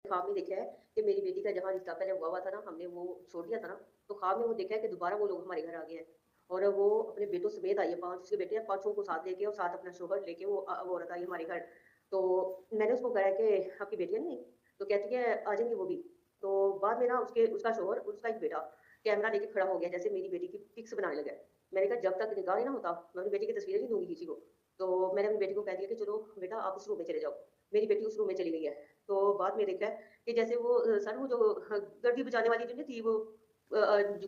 ख्वाब में देखा है कि मेरी बेटी का जहाँ रिश्ता पहले हुआ हुआ था ना, हमने वो छोड़ दिया था ना, तो ख्वाब में वो देखा है कि दोबारा वो लोग हमारे घर आ गए हैं और वो अपने बेटों समेत आई है, 5 उसके बेटे हैं, 5 को साथ लेके और साथ अपना शोहर लेके वो औरत आई हमारे घर। तो मैंने उसको कहा कि आपकी बेटियाँ नहीं? तो कहती है आ जाएँगी वो भी। तो बाद में ना उसका शोहर और उसका एक बेटा कैमरा लेके खड़ा हो गया, जैसे मेरी बेटी की पिक्स बनाने लगा है। मैंने कहा जब तक निकाह नहीं ना होता, मैं अपनी बेटी की तस्वीरें नहीं दूँगी किसी को। तो मैंने अपनी बेटी को कह दिया कि चलो बेटा आप उस रूम में चले जाओ। मेरी बेटी उस रूम में चली गई है। तो बाद में देखा है कि जैसे वो सर वो जो गड़गी बजाने वाली जो नहीं थी वो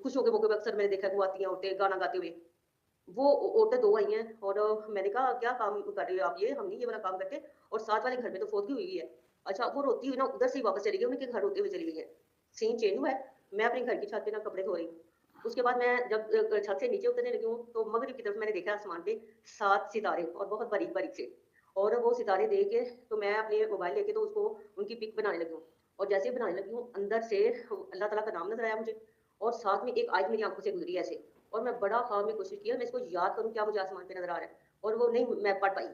खुशियों के मौके पे अक्सर मैंने देखा है वो आती हैं औरतें गाना गाते हुए। वो औरतें 2 आई हैं और मैंने कहा क्या काम कर रही हो आप ये? हम नहीं ये वाला काम करते और साथ वाले घर में तो फौतगी हुई हुई है। अच्छा वो रोती हुई ना उधर से ही वापस चली गई, उनके घर रोते हुए चली गई हैं। सीन चेंज हुआ है, मैं अपने घर की छत पे ना कपड़े धो रही हूँ। उसके बाद मैं जब छत से नीचे उतरने लगी हूँ तो मगरिब की तरफ मैंने देखा आसमान पे 7 सितारे और बहुत बारीक-बारीक से। और वो सितारे देख के तो मैं अपने मोबाइल लेके तो उसको उनकी पिक बनाने लगी हूँ। और जैसे ही बनाने लगी हूँ अंदर से अल्लाह ताला का नाम नज़र आया मुझे और साथ में एक आयत मेरी आँखों से गुज़री ऐसे। और मैं बड़ा ख्वाब में कोशिश किया मैं इसको याद करूँ क्या मुझे आसमान पे नज़र आ रहा है और वो नहीं मैं पढ़ पाई।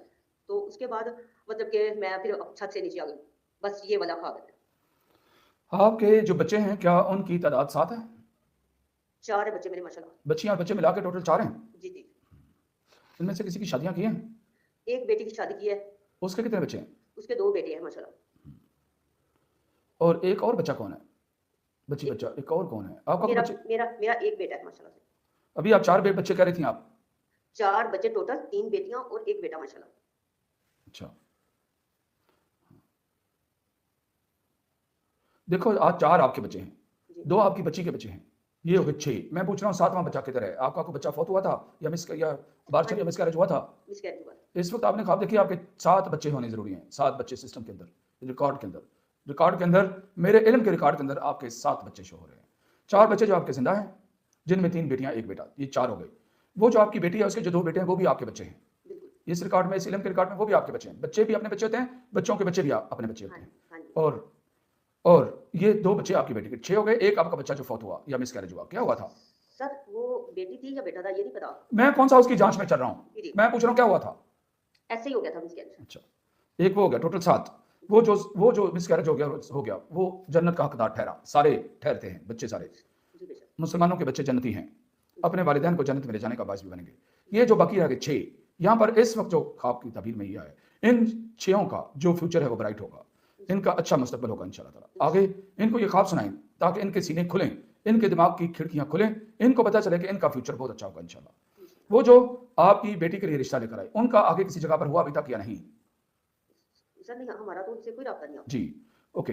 तो उसके बाद मतलब कि मैं फिर छत से नीचे आ गई। बस ये वाला ख्वाब है। आपके जो बच्चे हैं, क्या उनकी तादाद 7 है? 4 है बच्चे मेरे माशाल्लाह। बच्चियाँ और बच्चे मिला के टोटल 4 हैं? जी, जी। इनमें से किसी की शादियाँ की हैं? एक बेटी की शादी की है, उसके कितने बच्चे हैं? उसके 2 बेटे हैं माशाल्लाह। और एक और बच्चा कौन है? ए बच्चा, एक और कौन है? आपका कोई मेरा बच्चे मेरा मेरा एक बेटा है माशाल्लाह से। अभी आप 4 बच्चे कह रही थीं आप? 4 बच्चे टोटल, 3 बेटियाँ और 1 बेटा माशाल्लाह। अच्छा। देखो आज 4 आपके बच्चे हैं, जी, 2 आपकी बच्ची के बच्चे हैं, ये हो जी। गए 6। मैं पूछ रहा हूँ 7वां बच्चा किधर है? आपका कोई बच्चा फौत हुआ था या हाँ अबॉर्शन या जी, मिसकैरेज हुआ था? मिसकैरेज हुआ है। इस वक़्त आपने ख्वाब देखिए आपके 7 बच्चे होने ज़रूरी हैं, 7 बच्चे सिस्टम के अंदर, रिकॉर्ड के अंदर। रिकॉर्ड के अंदर मेरे इल्म के रिकॉर्ड के अंदर आपके 7 बच्चे शो हो रहे हैं। 4 बच्चे जो आपके ज़िंदा हैं, जिनमें 3 बेटियाँ, 1 बेटा, ये 4 हो गए। वो जो आपकी बेटी है उसके जो 2 बेटे हैं वो भी आपके बच्चे हैं। बिल्कुल। इस रिकॉर्ड में, इस इल्म के रिकॉर्ड में वो भी आपके बच्चे हैं। बच्चे भी अपने बच्चे होते हैं, बच्चों के बच्चे भी अपने बच्चे हाँ होते हैं। जी, हाँ जी। और ये 2 बच्चे आपकी बेटी के, 6 हो गए, 1 आपका बच्चा जो फौत हुआ या मिसकैरेज हुआ, क्या हुआ था? सर वो बेटी थी या बेटा था ये नहीं पता। मैं कौन-सा उसकी जाँच में चल रहा हूँ? जी, जी। मैं पूछ रहा हूँ क्या हुआ था? ऐसे ही हो गया था मिसकैरेज। अच्छा, एक वो हो गया, टोटल 7। वो जो मिसकैरेज हो गया, वो जन्नत का हकदार ठहरा, सारे ठहरते हैं, बच्चे सारे। जी, बेशक। मुसलमानों के बच्चे जन्नती हैं, जी, अपने वालिदैन को जन्नत में ले जाने का बाइस भी बनेंगे। ये जो बाकी रह गए 6, यहाँ पर इस वक़्त जो ख्वाब की ताबीर में ये है, इन 6 का जो फ्यूचर है वो ब्राइट होगा, जी, इनका अच्छा मुस्तकबिल होगा इंशाअल्लाह ताला। आगे इंशाल्लाह। इनको ये ख्वाब सुनाएँ ताकि इनके सीने खुलें, इनके दिमाग की खिड़कियाँ खुलें, इनको पता चले कि इनका फ्यूचर बहुत अच्छा होगा इंशाअल्लाह। इंशाल्लाह। वो जो आपकी बेटी के लिए रिश्ता लेकर आए, उनका आगे किसी जगह पर हुआ अभी तक या नहीं? सर नहीं हमारा तो उनसे कोई राब्ता नहीं है। जी, ओके।